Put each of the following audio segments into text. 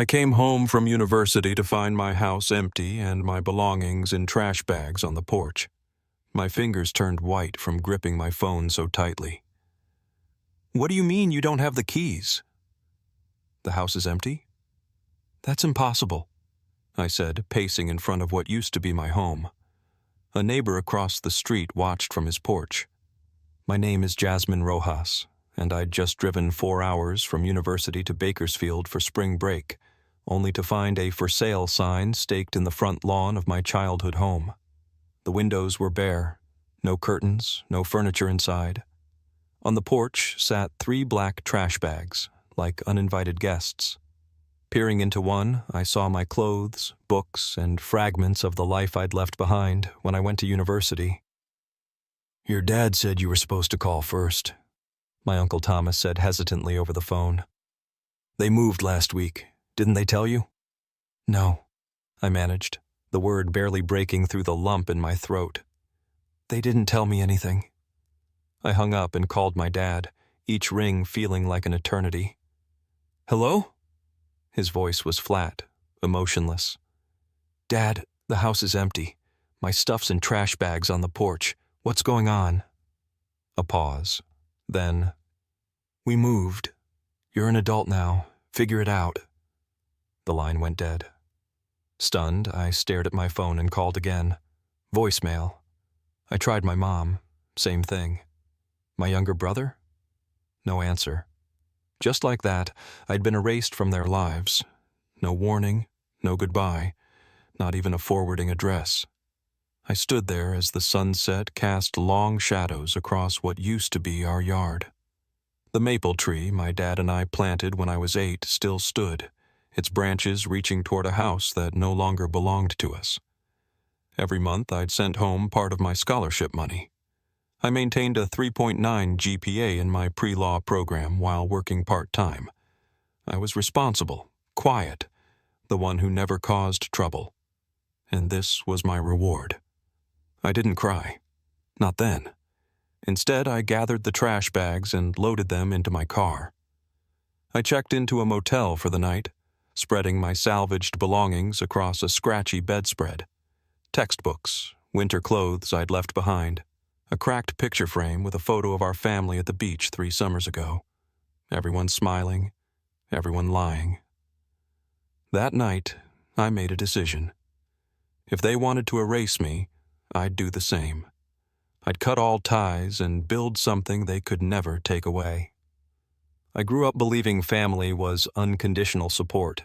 I came home from university to find my house empty and my belongings in trash bags on the porch. My fingers turned white from gripping my phone so tightly. "What do you mean you don't have the keys?" "The house is empty?" "That's impossible," I said, pacing in front of what used to be my home. A neighbor across the street watched from his porch. "My name is Jasmine Rojas, and I'd just driven 4 hours from university to Bakersfield for spring break, only to find a for sale sign staked in the front lawn of my childhood home. The windows were bare, no curtains, no furniture inside. On the porch sat 3 black trash bags, like uninvited guests. Peering into one, I saw my clothes, books, and fragments of the life I'd left behind when I went to university. "Your dad said you were supposed to call first," my Uncle Thomas said hesitantly over the phone. "They moved last week. Didn't they tell you?" "No," I managed, the word barely breaking through the lump in my throat. "They didn't tell me anything." I hung up and called my dad, each ring feeling like an eternity. "Hello?" His voice was flat, emotionless. "Dad, the house is empty. My stuff's in trash bags on the porch. What's going on?" A pause. Then, "We moved. You're an adult now. Figure it out." The line went dead. Stunned, I stared at my phone and called again. Voicemail. I tried my mom. Same thing. My younger brother? No answer. Just like that, I'd been erased from their lives. No warning, no goodbye, not even a forwarding address. I stood there as the sunset cast long shadows across what used to be our yard. The maple tree my dad and I planted when I was 8 still stood, its branches reaching toward a house that no longer belonged to us. Every month I'd sent home part of my scholarship money. I maintained a 3.9 GPA in my pre-law program while working part-time. I was responsible, quiet, the one who never caused trouble. And this was my reward. I didn't cry. Not then. Instead, I gathered the trash bags and loaded them into my car. I checked into a motel for the night, spreading my salvaged belongings across a scratchy bedspread. Textbooks, winter clothes I'd left behind, a cracked picture frame with a photo of our family at the beach 3 summers ago. Everyone smiling, everyone lying. That night, I made a decision. If they wanted to erase me, I'd do the same. I'd cut all ties and build something they could never take away. I grew up believing family was unconditional support.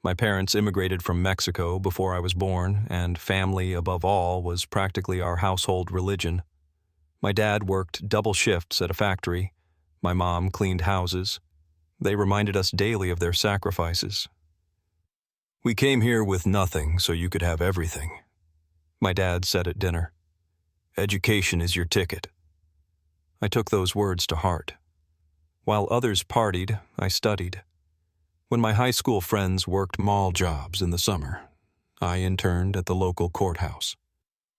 My parents immigrated from Mexico before I was born, and family, above all, was practically our household religion. My dad worked double shifts at a factory. My mom cleaned houses. They reminded us daily of their sacrifices. "We came here with nothing so you could have everything," my dad said at dinner. "Education is your ticket." I took those words to heart. While others partied, I studied. When my high school friends worked mall jobs in the summer, I interned at the local courthouse.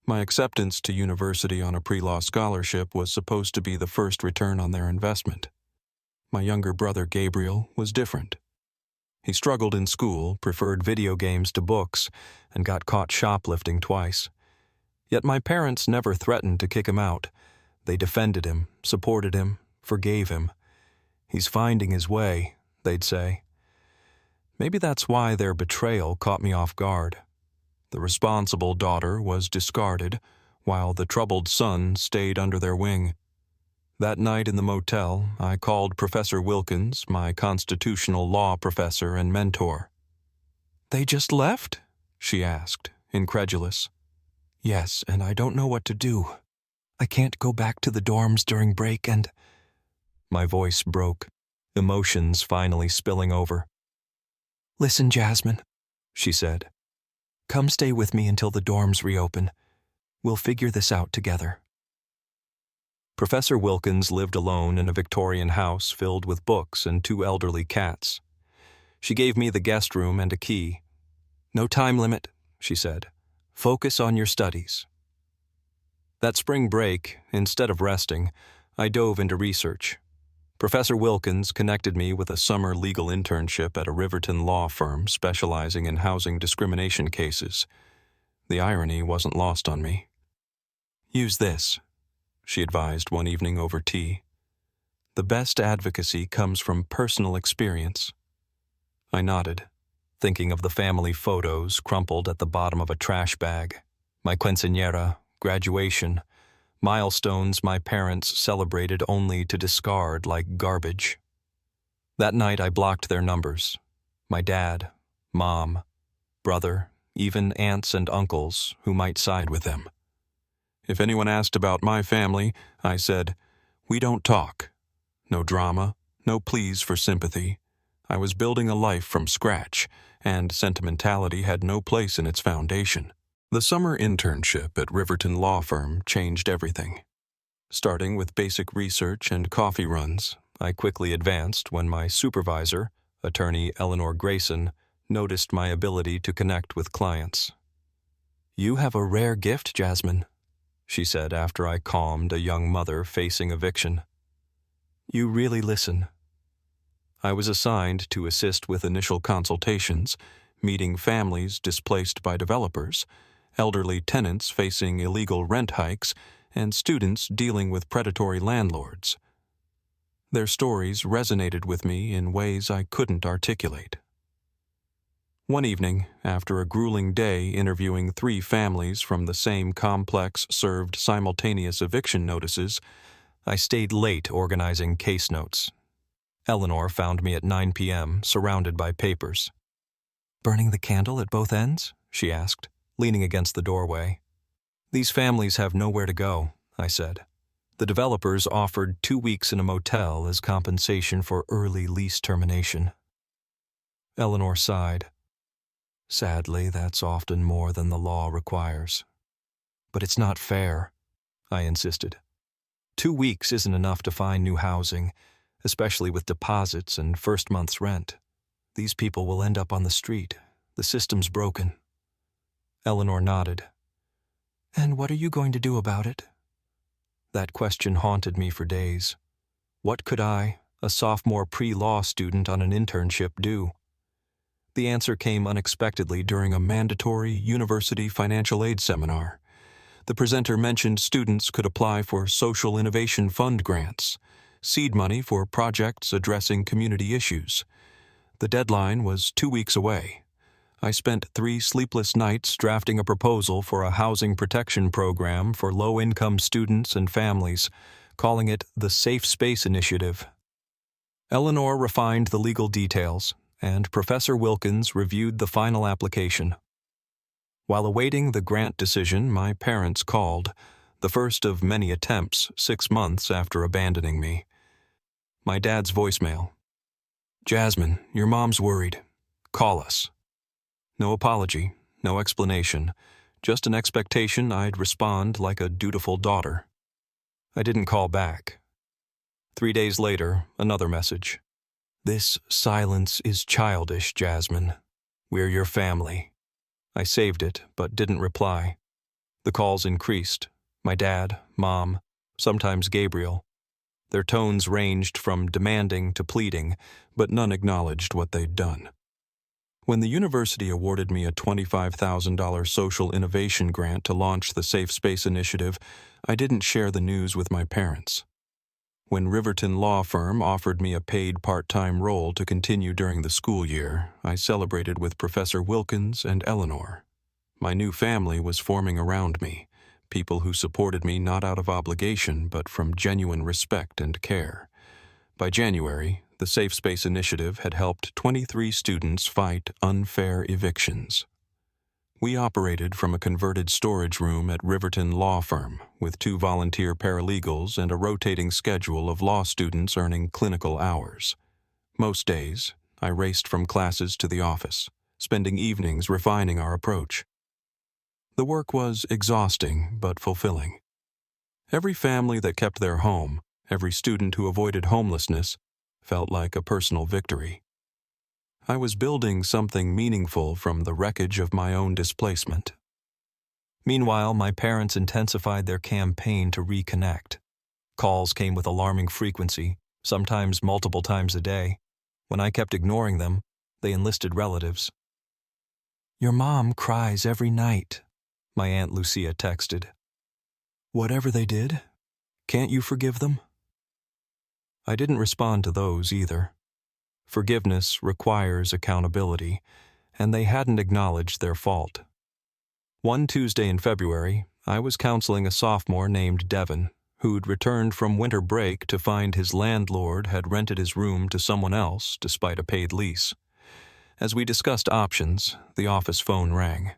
My acceptance to university on a pre-law scholarship was supposed to be the first return on their investment. My younger brother Gabriel was different. He struggled in school, preferred video games to books, and got caught shoplifting twice. Yet my parents never threatened to kick him out. They defended him, supported him, forgave him. "He's finding his way," they'd say. Maybe that's why their betrayal caught me off guard. The responsible daughter was discarded, while the troubled son stayed under their wing. That night in the motel, I called Professor Wilkins, my constitutional law professor and mentor. "They just left?" she asked, incredulous. "Yes, and I don't know what to do. I can't go back to the dorms during break and—" My voice broke, emotions finally spilling over. "Listen, Jasmine," she said. "Come stay with me until the dorms reopen. We'll figure this out together." Professor Wilkins lived alone in a Victorian house filled with books and 2 elderly cats. She gave me the guest room and a key. "No time limit," she said. "Focus on your studies." That spring break, instead of resting, I dove into research. Professor Wilkins connected me with a summer legal internship at a Riverton law firm specializing in housing discrimination cases. The irony wasn't lost on me. "Use this," she advised one evening over tea. "The best advocacy comes from personal experience." I nodded, thinking of the family photos crumpled at the bottom of a trash bag, my quinceañera, graduation, milestones my parents celebrated only to discard like garbage. That night I blocked their numbers. My dad, mom, brother, even aunts and uncles who might side with them. If anyone asked about my family, I said, "We don't talk." No drama, no pleas for sympathy. I was building a life from scratch, and sentimentality had no place in its foundation. The summer internship at Riverton Law Firm changed everything. Starting with basic research and coffee runs, I quickly advanced when my supervisor, attorney Eleanor Grayson, noticed my ability to connect with clients. "You have a rare gift, Jasmine," she said after I calmed a young mother facing eviction. "You really listen." I was assigned to assist with initial consultations, meeting families displaced by developers, elderly tenants facing illegal rent hikes, and students dealing with predatory landlords. Their stories resonated with me in ways I couldn't articulate. One evening, after a grueling day interviewing 3 families from the same complex served simultaneous eviction notices, I stayed late organizing case notes. Eleanor found me at 9 p.m., surrounded by papers. "Burning the candle at both ends?" she asked, leaning against the doorway. "These families have nowhere to go," I said. "The developers offered 2 weeks in a motel as compensation for early lease termination." Eleanor sighed. "Sadly, that's often more than the law requires." "But it's not fair," I insisted. 2 weeks isn't enough to find new housing, especially with deposits and first month's rent. These people will end up on the street. The system's broken. Eleanor nodded. "And what are you going to do about it?" That question haunted me for days. What could I, a sophomore pre-law student on an internship, do? The answer came unexpectedly during a mandatory university financial aid seminar. The presenter mentioned students could apply for Social Innovation Fund grants, seed money for projects addressing community issues. The deadline was 2 weeks away. I spent 3 sleepless nights drafting a proposal for a housing protection program for low-income students and families, calling it the Safe Space Initiative. Eleanor refined the legal details, and Professor Wilkins reviewed the final application. While awaiting the grant decision, my parents called, the first of many attempts 6 months after abandoning me. My dad's voicemail. "Jasmine, your mom's worried. Call us." No apology, no explanation, just an expectation I'd respond like a dutiful daughter. I didn't call back. 3 days later, another message. "This silence is childish, Jasmine. We're your family." I saved it, but didn't reply. The calls increased. My dad, mom, sometimes Gabriel. Their tones ranged from demanding to pleading, but none acknowledged what they'd done. When the university awarded me a $25,000 social innovation grant to launch the Safe Space Initiative, I didn't share the news with my parents. When Riverton Law Firm offered me a paid part-time role to continue during the school year, I celebrated with Professor Wilkins and Eleanor. My new family was forming around me, people who supported me not out of obligation but from genuine respect and care. By January, the Safe Space Initiative had helped 23 students fight unfair evictions. We operated from a converted storage room at Riverton Law Firm, with 2 volunteer paralegals and a rotating schedule of law students earning clinical hours. Most days, I raced from classes to the office, spending evenings refining our approach. The work was exhausting but fulfilling. Every family that kept their home, every student who avoided homelessness, felt like a personal victory. I was building something meaningful from the wreckage of my own displacement. Meanwhile, my parents intensified their campaign to reconnect. Calls came with alarming frequency, sometimes multiple times a day. When I kept ignoring them, they enlisted relatives. "Your mom cries every night," my Aunt Lucia texted. "Whatever they did, can't you forgive them?" I didn't respond to those either. Forgiveness requires accountability, and they hadn't acknowledged their fault. One Tuesday in February, I was counseling a sophomore named Devin, who'd returned from winter break to find his landlord had rented his room to someone else despite a paid lease. As we discussed options, the office phone rang.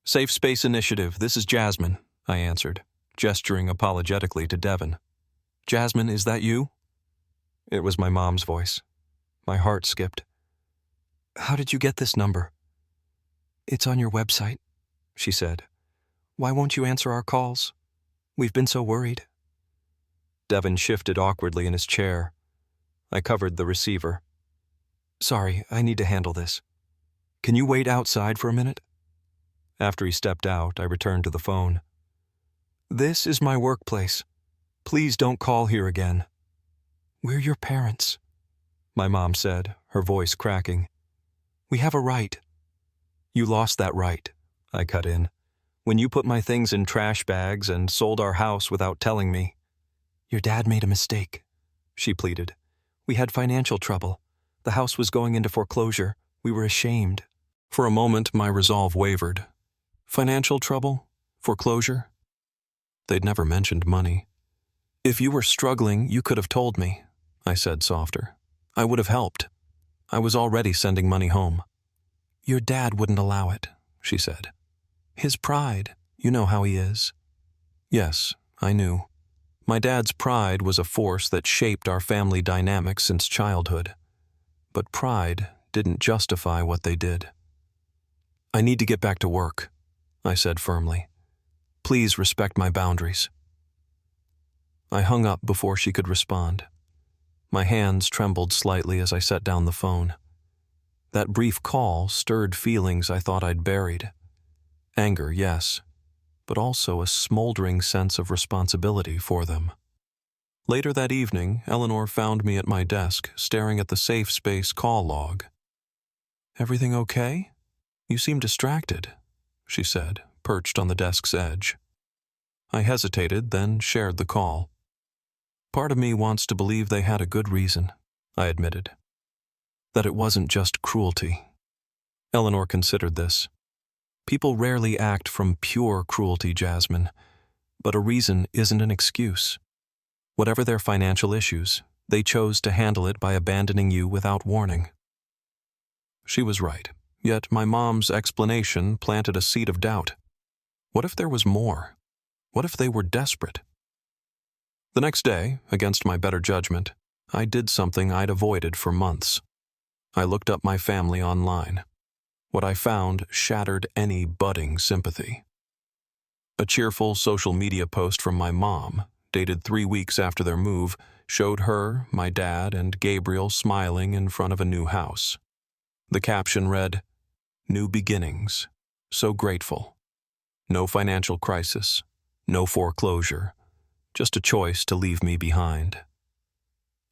"Safe Space Initiative, this is Jasmine," I answered, gesturing apologetically to Devin. "Jasmine, is that you?" It was my mom's voice. My heart skipped. "How did you get this number?" "It's on your website," she said. "Why won't you answer our calls? We've been so worried." Devin shifted awkwardly in his chair. I covered the receiver. "Sorry, I need to handle this. Can you wait outside for a minute?" After he stepped out, I returned to the phone. "This is my workplace. Please don't call here again." "We're your parents," my mom said, her voice cracking. "We have a right." "You lost that right," I cut in, "when you put my things in trash bags and sold our house without telling me." "Your dad made a mistake," she pleaded. "We had financial trouble. The house was going into foreclosure. We were ashamed." For a moment, my resolve wavered. Financial trouble? Foreclosure? They'd never mentioned money. "If you were struggling, you could have told me," I said softer. "I would have helped. I was already sending money home." "Your dad wouldn't allow it," she said. "His pride, you know how he is." Yes, I knew. My dad's pride was a force that shaped our family dynamic since childhood. But pride didn't justify what they did. "I need to get back to work," I said firmly. "Please respect my boundaries." I hung up before she could respond. My hands trembled slightly as I set down the phone. That brief call stirred feelings I thought I'd buried. Anger, yes, but also a smoldering sense of responsibility for them. Later that evening, Eleanor found me at my desk, staring at the Safe Space call log. "Everything okay? You seem distracted," she said, perched on the desk's edge. I hesitated, then shared the call. "Part of me wants to believe they had a good reason," I admitted. "That it wasn't just cruelty." Eleanor considered this. "People rarely act from pure cruelty, Jasmine, but a reason isn't an excuse. Whatever their financial issues, they chose to handle it by abandoning you without warning." She was right, yet my mom's explanation planted a seed of doubt. What if there was more? What if they were desperate? The next day, against my better judgment, I did something I'd avoided for months. I looked up my family online. What I found shattered any budding sympathy. A cheerful social media post from my mom, dated 3 weeks after their move, showed her, my dad, and Gabriel smiling in front of a new house. The caption read, "New beginnings. So grateful. No financial crisis. No foreclosure. Just a choice to leave me behind."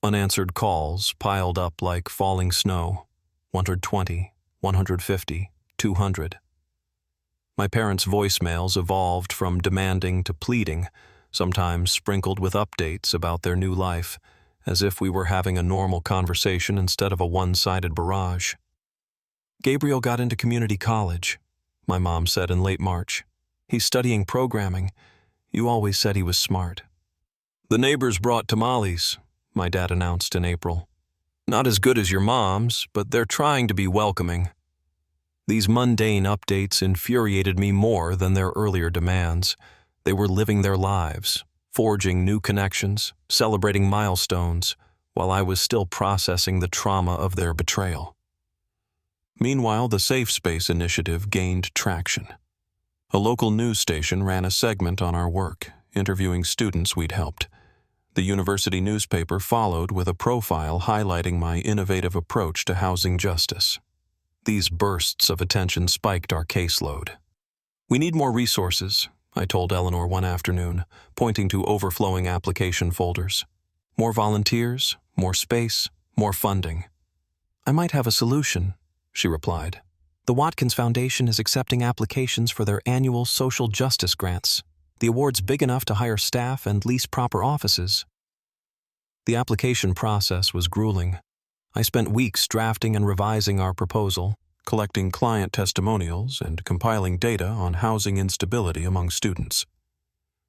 Unanswered calls piled up like falling snow. 120, 150, 200. My parents' voicemails evolved from demanding to pleading, sometimes sprinkled with updates about their new life, as if we were having a normal conversation instead of a one-sided barrage. "Gabriel got into community college," my mom said in late March. "He's studying programming. You always said he was smart." "The neighbors brought tamales," my dad announced in April. "Not as good as your mom's, but they're trying to be welcoming." These mundane updates infuriated me more than their earlier demands. They were living their lives, forging new connections, celebrating milestones, while I was still processing the trauma of their betrayal. Meanwhile, the Safe Space Initiative gained traction. A local news station ran a segment on our work, interviewing students we'd helped. The university newspaper followed with a profile highlighting my innovative approach to housing justice. These bursts of attention spiked our caseload. "We need more resources," I told Eleanor one afternoon, pointing to overflowing application folders. "More volunteers, more space, more funding. "I might have a solution," she replied. "The Watkins Foundation is accepting applications for their annual social justice grants. The award's big enough to hire staff and lease proper offices." The application process was grueling. I spent weeks drafting and revising our proposal, collecting client testimonials, and compiling data on housing instability among students.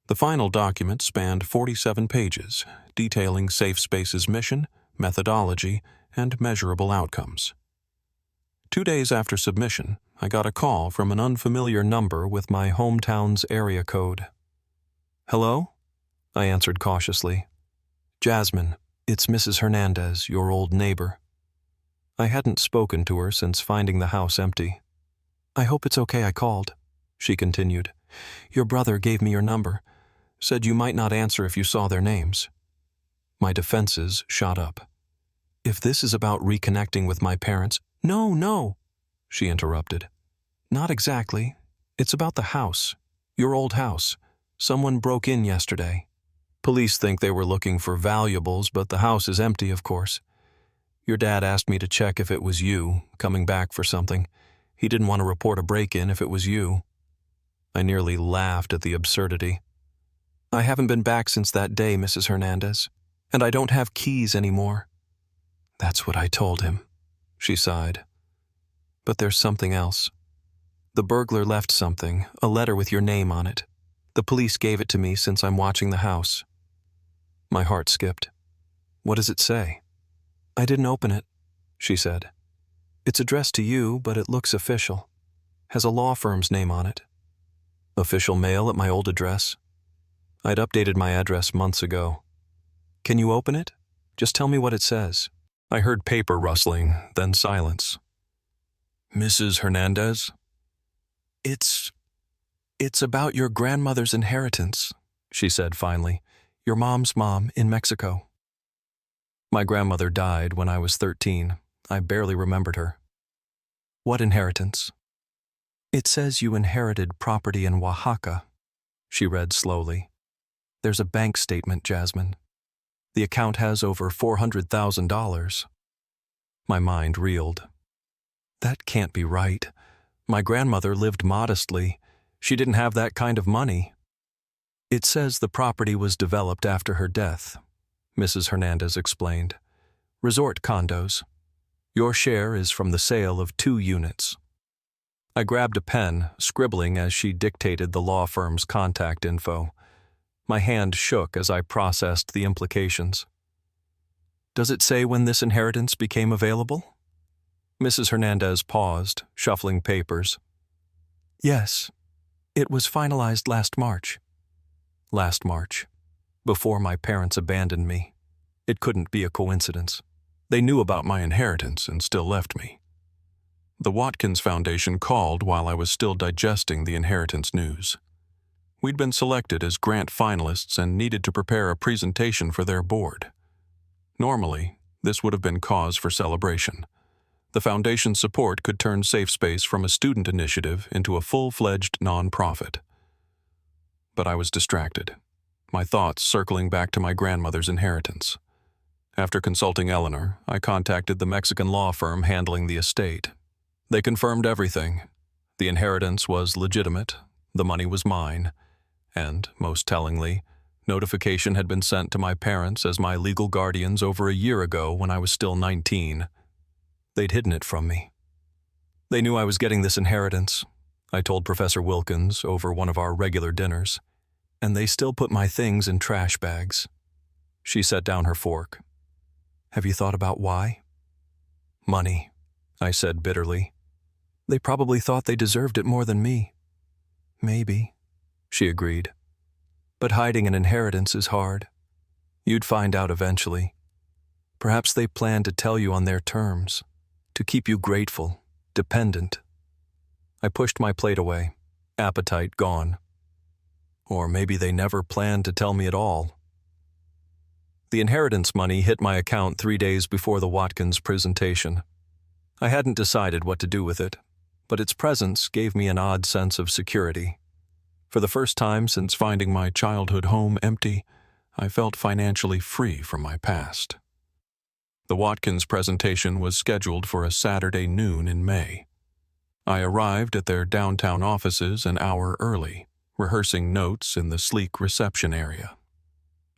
The final document spanned 47 pages, detailing Safe Space's mission, methodology, and measurable outcomes. 2 days after submission, I got a call from an unfamiliar number with my hometown's area code. "Hello?" I answered cautiously. "Jasmine, it's Mrs. Hernandez, your old neighbor." I hadn't spoken to her since finding the house empty. "I hope it's okay I called," she continued. "Your brother gave me your number, said you might not answer if you saw their names." My defenses shot up. "If this is about reconnecting with my parents—" No, she interrupted. "Not exactly. It's about the house, your old house. Someone broke in yesterday. Police think they were looking for valuables, but the house is empty, of course. Your dad asked me to check if it was you, coming back for something. He didn't want to report a break-in if it was you." I nearly laughed at the absurdity. "I haven't been back since that day, Mrs. Hernandez, and I don't have keys anymore." "That's what I told him," she sighed. "But there's something else. The burglar left something, a letter with your name on it. The police gave it to me since I'm watching the house." My heart skipped. "What does it say?" "I didn't open it," she said. "It's addressed to you, but it looks official. Has a law firm's name on it." "Official mail at my old address?" I'd updated my address months ago. "Can you open it? Just tell me what it says." I heard paper rustling, then silence. "Mrs. Hernandez?" It's about your grandmother's inheritance," she said finally. "Your mom's mom in Mexico." My grandmother died when I was 13. I barely remembered her. "What inheritance?" "It says you inherited property in Oaxaca," she read slowly. "There's a bank statement, Jasmine. The account has over $400,000. My mind reeled. That can't be right. My grandmother lived modestly. She didn't have that kind of money. "It says the property was developed after her death," Mrs. Hernandez explained. "Resort condos. Your share is from the sale of 2 units. I grabbed a pen, scribbling as she dictated the law firm's contact info. My hand shook as I processed the implications. "Does it say when this inheritance became available?" Mrs. Hernandez paused, shuffling papers. "Yes, it was finalized last March." Last March. Before my parents abandoned me. It couldn't be a coincidence. They knew about my inheritance and still left me. The Watkins Foundation called while I was still digesting the inheritance news. We'd been selected as grant finalists and needed to prepare a presentation for their board. Normally, this would have been cause for celebration. The foundation's support could turn Safe Space from a student initiative into a full-fledged nonprofit. But I was distracted, my thoughts circling back to my grandmother's inheritance. After consulting Eleanor, I contacted the Mexican law firm handling the estate. They confirmed everything. The inheritance was legitimate, the money was mine, and, most tellingly, notification had been sent to my parents as my legal guardians over a year ago when I was still 19. They'd hidden it from me. They knew I was getting this inheritance, I told Professor Wilkins over one of our regular dinners, and they still put my things in trash bags. She set down her fork. "Have you thought about why?" "Money," I said bitterly. "They probably thought they deserved it more than me." "Maybe," she agreed. "But hiding an inheritance is hard. You'd find out eventually. Perhaps they planned to tell you on their terms, to keep you grateful, dependent." I pushed my plate away, appetite gone. Or maybe they never planned to tell me at all. The inheritance money hit my account 3 days before the Watkins presentation. I hadn't decided what to do with it, but its presence gave me an odd sense of security. For the first time since finding my childhood home empty, I felt financially free from my past. The Watkins presentation was scheduled for a Saturday noon in May. I arrived at their downtown offices an hour early, rehearsing notes in the sleek reception area.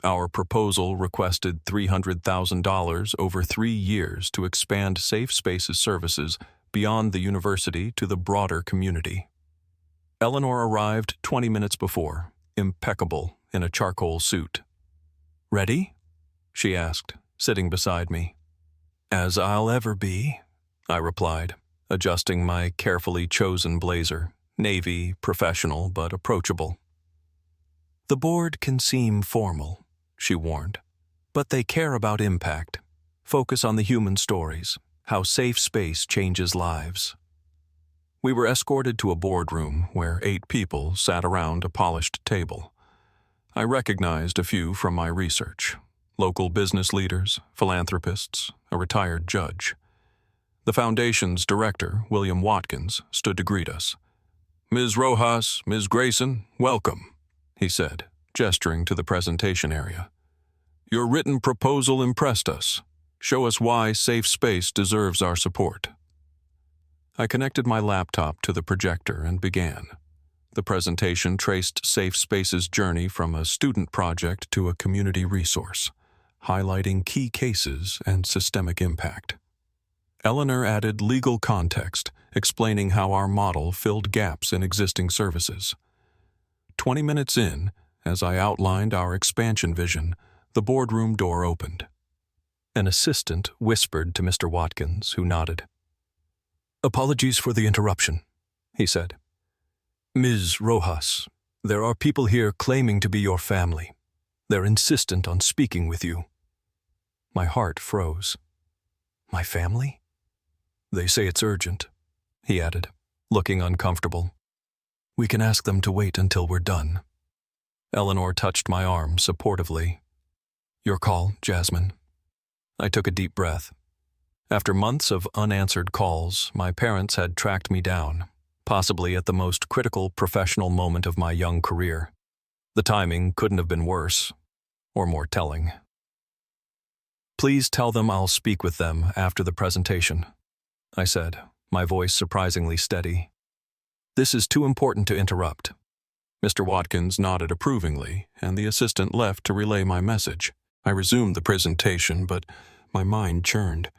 Our proposal requested $300,000 over 3 years to expand Safe Spaces services beyond the university to the broader community. Eleanor arrived 20 minutes before, impeccable in a charcoal suit. "Ready?" she asked, sitting beside me. "As I'll ever be," I replied, adjusting my carefully chosen blazer, navy, professional but approachable. "The board can seem formal," she warned, "but they care about impact. Focus on the human stories, how safe space changes lives." We were escorted to a boardroom where 8 people sat around a polished table. I recognized a few from my research: local business leaders, philanthropists, a retired judge. The foundation's director, William Watkins, stood to greet us. "Ms. Rojas, Ms. Grayson, welcome," he said, gesturing to the presentation area. "Your written proposal impressed us. Show us why Safe Space deserves our support." I connected my laptop to the projector and began. The presentation traced Safe Space's journey from a student project to a community resource, highlighting key cases and systemic impact. Eleanor added legal context, explaining how our model filled gaps in existing services. 20 minutes in, as I outlined our expansion vision, the boardroom door opened. An assistant whispered to Mr. Watkins, who nodded. "Apologies for the interruption," he said. "Ms. Rojas, there are people here claiming to be your family. They're insistent on speaking with you." My heart froze. "My family?" "They say it's urgent," he added, looking uncomfortable. "We can ask them to wait until we're done." Eleanor touched my arm supportively. "Your call, Jasmine." I took a deep breath. After months of unanswered calls, my parents had tracked me down, possibly at the most critical professional moment of my young career. The timing couldn't have been worse, or more telling. "Please tell them I'll speak with them after the presentation," I said, my voice surprisingly steady. "This is too important to interrupt." Mr. Watkins nodded approvingly, and the assistant left to relay my message. I resumed the presentation, but my mind churned.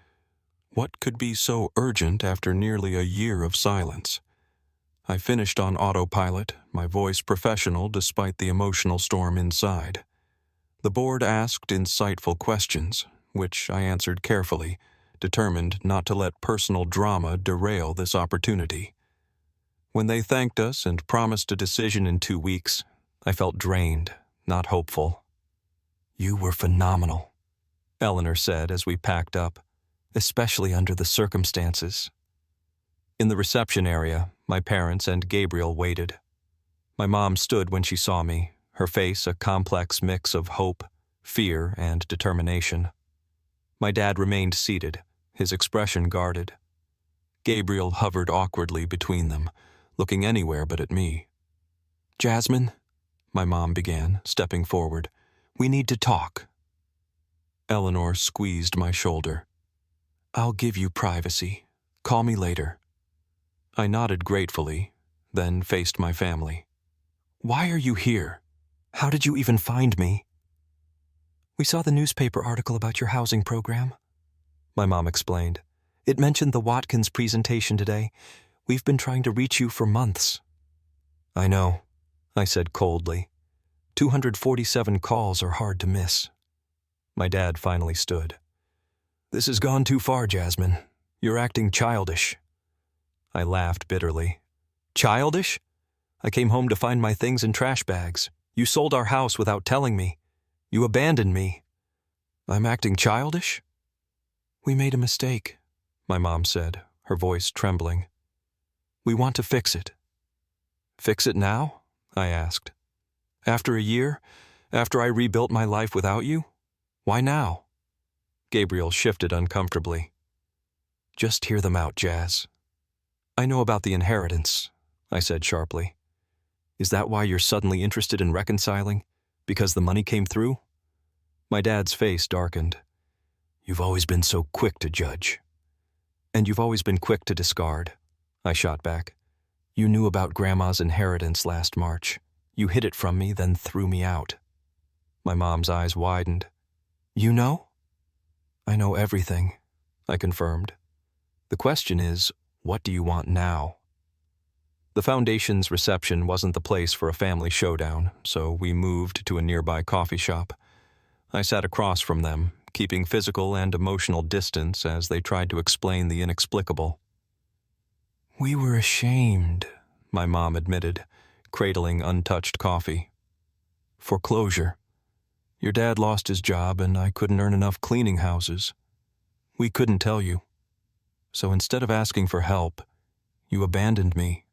What could be so urgent after nearly a year of silence? I finished on autopilot, my voice professional despite the emotional storm inside. The board asked insightful questions, which I answered carefully, determined not to let personal drama derail this opportunity. When they thanked us and promised a decision in 2 weeks, I felt drained, not hopeful. "You were phenomenal," Eleanor said as we packed up, "especially under the circumstances." In the reception area, my parents and Gabriel waited. My mom stood when she saw me, her face a complex mix of hope, fear, and determination. My dad remained seated, his expression guarded. Gabriel hovered awkwardly between them, looking anywhere but at me. "Jasmine," my mom began, stepping forward, "we need to talk." Eleanor squeezed my shoulder. "I'll give you privacy. Call me later." I nodded gratefully, then faced my family. "Why are you here? How did you even find me?" "We saw the newspaper article about your housing program," my mom explained. "It mentioned the Watkins presentation today. We've been trying to reach you for months." "I know," I said coldly. 247 calls are hard to miss." My dad finally stood. "This has gone too far, Jasmine. You're acting childish." I laughed bitterly. "Childish? I came home to find my things in trash bags. You sold our house without telling me. You abandoned me. I'm acting childish?" "We made a mistake," my mom said, her voice trembling. "We want to fix it." "Fix it now?" I asked. "After a year? After I rebuilt my life without you? Why now?" Gabriel shifted uncomfortably. "Just hear them out, Jazz." "I know about the inheritance," I said sharply. "Is that why you're suddenly interested in reconciling? Because the money came through?" My dad's face darkened. You've always been so quick to judge. And you've always been quick to discard, I shot back. You knew about Grandma's inheritance last March. You hid it from me, then threw me out. My mom's eyes widened. You know? I know everything, I confirmed. The question is, what do you want now? The foundation's reception wasn't the place for a family showdown, so we moved to a nearby coffee shop. I sat across from them, keeping physical and emotional distance as they tried to explain the inexplicable. We were ashamed, my mom admitted, cradling untouched coffee. Foreclosure. Your dad lost his job and I couldn't earn enough cleaning houses. We couldn't tell you. So instead of asking for help, you abandoned me,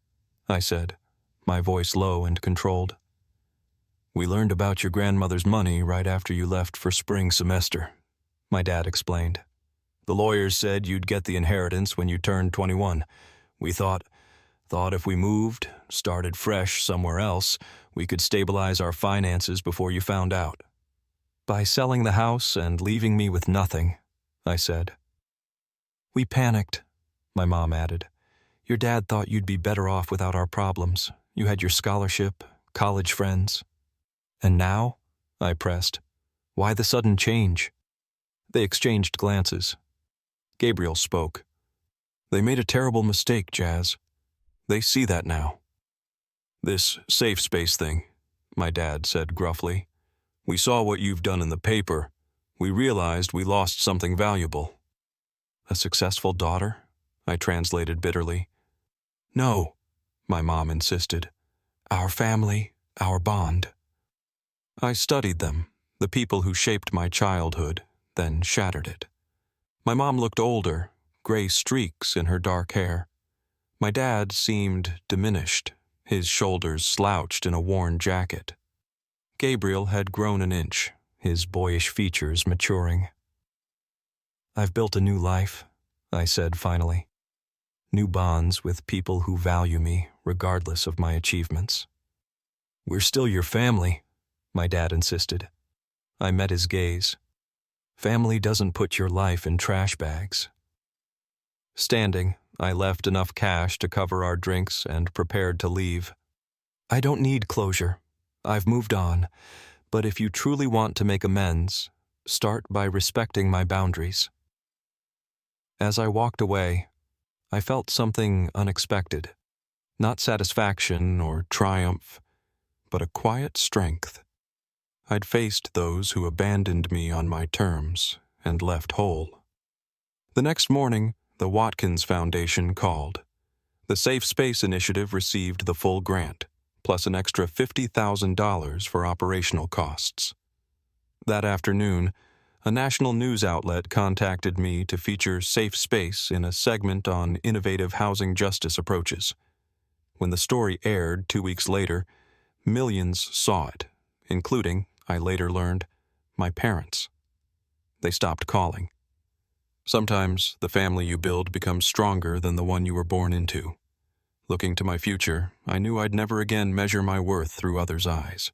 I said, my voice low and controlled. We learned about your grandmother's money right after you left for spring semester, my dad explained. The lawyers said you'd get the inheritance when you turned 21. We thought if we moved, started fresh somewhere else, we could stabilize our finances before you found out. By selling the house and leaving me with nothing, I said. We panicked, my mom added. Your dad thought you'd be better off without our problems. You had your scholarship, college friends. And now? I pressed. Why the sudden change? They exchanged glances. Gabriel spoke. They made a terrible mistake, Jazz. They see that now. This safe space thing, my dad said gruffly. We saw what you've done in the paper. We realized we lost something valuable. A successful daughter? I translated bitterly. No, my mom insisted. Our family, our bond. I studied them, the people who shaped my childhood, then shattered it. My mom looked older, gray streaks in her dark hair. My dad seemed diminished, his shoulders slouched in a worn jacket. Gabriel had grown an inch, his boyish features maturing. I've built a new life, I said finally. New bonds with people who value me, regardless of my achievements. We're still your family, my dad insisted. I met his gaze. Family doesn't put your life in trash bags. Standing, I left enough cash to cover our drinks and prepared to leave. I don't need closure. I've moved on. But if you truly want to make amends, start by respecting my boundaries. As I walked away, I felt something unexpected. Not satisfaction or triumph, but a quiet strength. I'd faced those who abandoned me on my terms and left whole. The next morning, the Watkins Foundation called. The Safe Space Initiative received the full grant, plus an extra $50,000 for operational costs. That afternoon, a national news outlet contacted me to feature Safe Space in a segment on innovative housing justice approaches. When the story aired 2 weeks later, millions saw it, including, I later learned, my parents. They stopped calling. Sometimes the family you build becomes stronger than the one you were born into. Looking to my future, I knew I'd never again measure my worth through others' eyes.